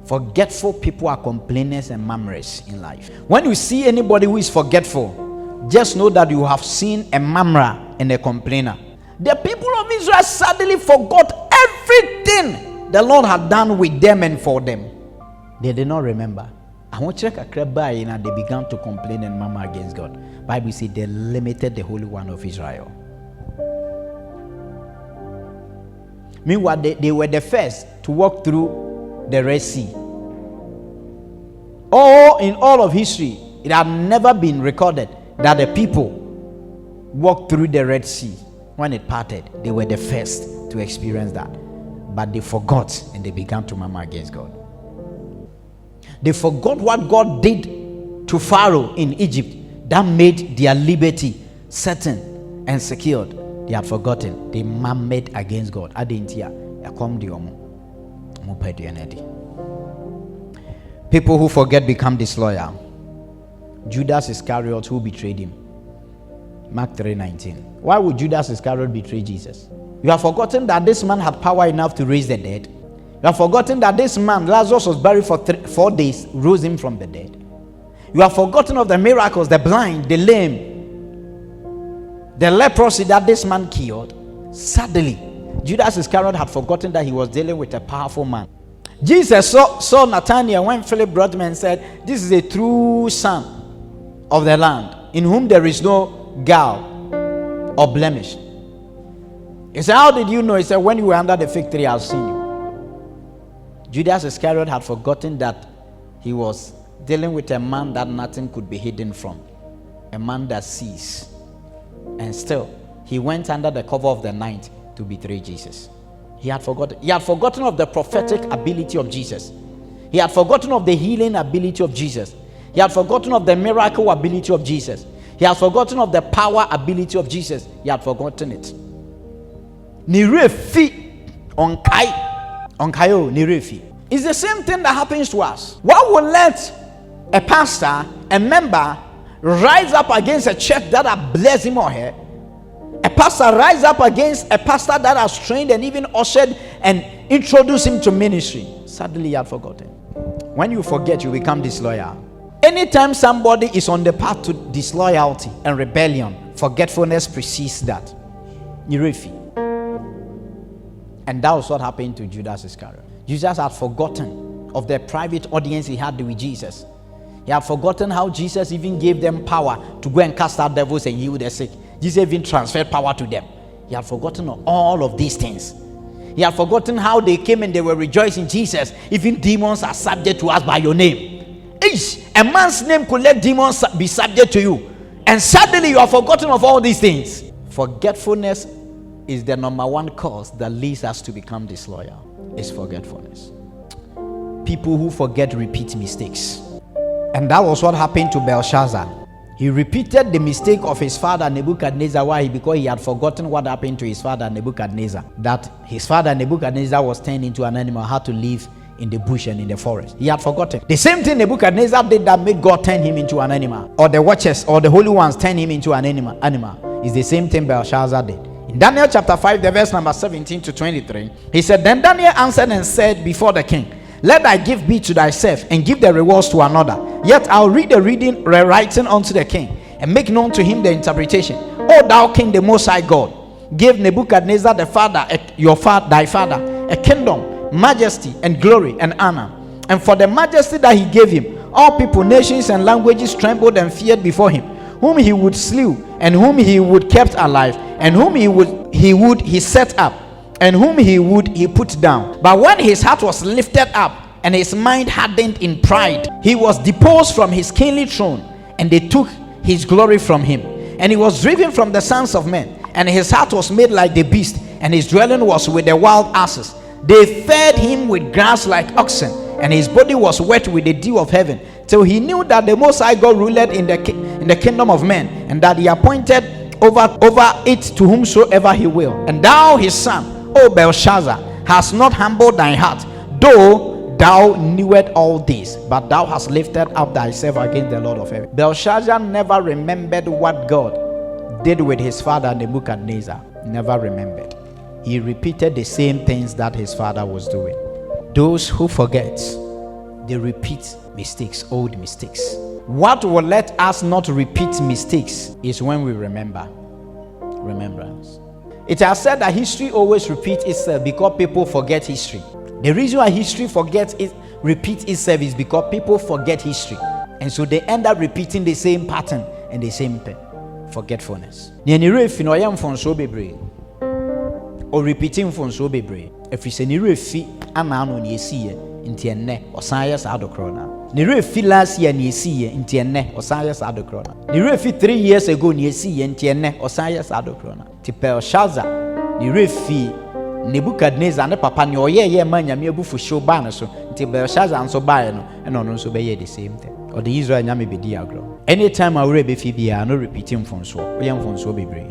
Forgetful people are complainers and murmurers in life. When you see anybody who is forgetful, just know that you have seen a murmurer and a complainer. The people of Israel suddenly forgot everything the Lord had done with them and for them. They did not remember. I want to check a crab by and they began to complain and murmur against God. Bible says they limited the Holy One of Israel. Meanwhile, they were the first to walk through the Red Sea. In all of history, it had never been recorded that the people walked through the Red Sea. When it parted, they were the first to experience that. But they forgot and they began to murmur against God. They forgot what God did to Pharaoh in Egypt that made their liberty certain and secured. They had forgotten. They murmured against God. People who forget become disloyal. Judas Iscariot, who betrayed him. Mark 3:19. Why would Judas Iscariot betray Jesus? You have forgotten that this man had power enough to raise the dead. You have forgotten that this man, Lazarus, was buried for 4 days, rose him from the dead. You have forgotten of the miracles, the blind, the lame, the leprosy that this man cured. Suddenly, Judas Iscariot had forgotten that he was dealing with a powerful man. Jesus saw Nathanael when Philip brought him and said, "This is a true son of the land, in whom there is no guile or blemish." He said, "How did you know?" He said, "When you were under the fig tree, I've seen you." Judas Iscariot had forgotten that he was dealing with a man that nothing could be hidden from, a man that sees. And still, he went under the cover of the night to betray Jesus. He had forgotten. He had forgotten of the prophetic ability of Jesus. He had forgotten of the healing ability of Jesus. He had forgotten of the miracle ability of Jesus. He had forgotten of the power ability of Jesus. He had forgotten it. Nirefi onkayo nirefi. It's the same thing that happens to us. What will let a pastor, a member, rise up against a church that has blessed him or her? A pastor rise up against a pastor that has trained and even ushered and introduced him to ministry. Suddenly you have forgotten. When you forget, you become disloyal. Anytime somebody is on the path to disloyalty and rebellion, forgetfulness precedes that. Nirefi. And that was what happened to Judas Iscariot. Jesus had forgotten of the private audience he had with Jesus. He had forgotten how Jesus even gave them power to go and cast out devils and heal the sick. Jesus even transferred power to them. He had forgotten all of these things. He had forgotten how they came and they were rejoicing. Jesus, even demons are subject to us by your name. A man's name could let demons be subject to you. And suddenly you have forgotten of all these things. Forgetfulness is the number one cause that leads us to become disloyal. It's forgetfulness. People who forget repeat mistakes. And that was what happened to Belshazzar. He repeated the mistake of his father Nebuchadnezzar. Why? Because he had forgotten what happened to his father Nebuchadnezzar. That his father Nebuchadnezzar was turned into an animal, had to live in the bush and in the forest. He had forgotten. The same thing Nebuchadnezzar did that made God turn him into an animal. Or the watchers or the holy ones turn him into an animal. It's the same thing Belshazzar did. In Daniel chapter 5, the verse number 17 to 23, he said, "Then Daniel answered and said before the king, Let thy gift be to thyself, and give the rewards to another. Yet I'll read the writing unto the king, and make known to him the interpretation. O thou king, the most high God, give Nebuchadnezzar thy father a kingdom, majesty, and glory, and honor. And for the majesty that he gave him, all people, nations, and languages trembled and feared before him, whom he would slew, and whom he would kept alive, and whom he set up, and whom he put down. But when his heart was lifted up, and his mind hardened in pride, he was deposed from his kingly throne, and they took his glory from him. And he was driven from the sons of men, and his heart was made like the beast, and his dwelling was with the wild asses. They fed him with grass like oxen, and his body was wet with the dew of heaven, till he knew that the Most High God ruled in the kingdom of men, and that he appointed over it to whomsoever he will. And thou his son, O Belshazzar, hast not humbled thy heart, though thou knewest all this, but thou hast lifted up thyself against the Lord of heaven. Belshazzar never remembered what God did with his father Nebuchadnezzar. Never remembered. He repeated the same things that his father was doing. Those who forget they repeat mistakes, old mistakes. What will let us not repeat mistakes is when we remember. Remembrance. It has said that history always repeats itself because people forget history. The reason why history repeats itself is because people forget history. And so they end up repeating the same pattern and the same forgetfulness. Or repeating from so bebre. If you say ni refi amano ni esiye nti enne osan sa adokrona. Ni refi last year ni esiye nti enne osan sa adokrona. Ni refi 3 years ago ni esiye nti enne osan sa adokrona. Ti Belshazzar ni refi Nebukadnezar ne papa ni oyeye ma nyame abufu show ba no so nti Belshazzar nso bae no eno no nso be the same thing. Or the Israel nyame be di agro. Anytime I be fi bia no repeating from so. We am from so bebre.